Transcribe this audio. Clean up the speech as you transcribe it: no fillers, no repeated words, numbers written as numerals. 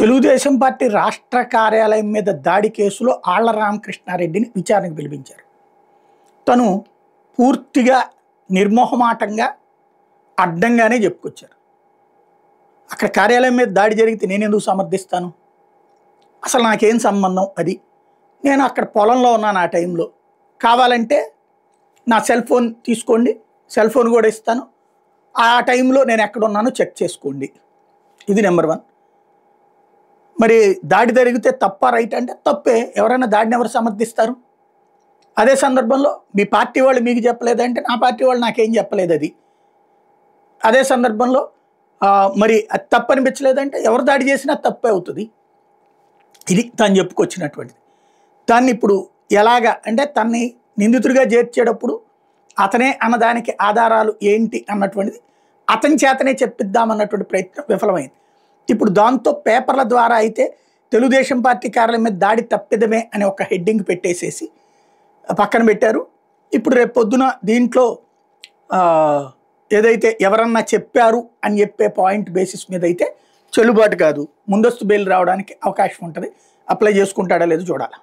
Telugu Desam party రాష్ట్ర కార్యాలయం మీద దాడి కేసులో ఆళ్ల రామకృష్ణారెడ్డిని విచారణకు పిలిపించారు. తను పూర్తిగా నిర్మోహమాటంగా అడ్డంగానే చెప్పుకొచ్చారు. అక్కడ కార్యాలయం మీద దాడి జరిగితే నేను ఎందుకు సమర్థిస్తాను, అసలు నాకేం సంబంధం, అది నేను అక్కడ పొలంలో ఉన్నాను ఆ టైంలో, కావాలంటే నా సెల్ ఫోన్ తీసుకోండి, సెల్ ఫోన్ కూడా ఇస్తాను, ఆ టైంలో నేను ఎక్కడున్నానో చెక్ చేసుకోండి. ఇది నెంబర్ 1. మరి దాడి జరిగితే తప్ప రైట్ అంటే తప్పే. ఎవరైనా దాడిని ఎవరు సమర్థిస్తారు? అదే సందర్భంలో మీ పార్టీ వాళ్ళు మీకు చెప్పలేదంటే నా పార్టీ వాళ్ళు నాకేం చెప్పలేదు. అది అదే సందర్భంలో మరి అది తప్పు అనిపించలేదంటే ఎవరు దాడి చేసినా తప్పే అవుతుంది. ఇది తను చెప్పుకొచ్చినటువంటిది. దాన్ని ఇప్పుడు ఎలాగా అంటే తన్ని నిందితుడిగా చేర్చేటప్పుడు అతనే అన్నదానికి ఆధారాలు ఏంటి అన్నటువంటిది అతని చేతనే చెప్పిద్దామన్నటువంటి ప్రయత్నం విఫలమైంది. ఇప్పుడు దాంతో పేపర్ల ద్వారా అయితే తెలుగుదేశం పార్టీ కార్యాలయం మీద దాడి తప్పిదమే అని ఒక హెడ్డింగ్ పెట్టేసేసి పక్కన పెట్టారు. ఇప్పుడు రేపు పొద్దున దీంట్లో ఏదైతే ఎవరన్నా చెప్పారు అని చెప్పే పాయింట్ బేసిస్ మీద అయితే చెల్లుబాటు కాదు, ముందస్తు బెయిల్ రావడానికి అవకాశం ఉంటుంది. అప్లై చేసుకుంటాడా లేదో చూడాలి.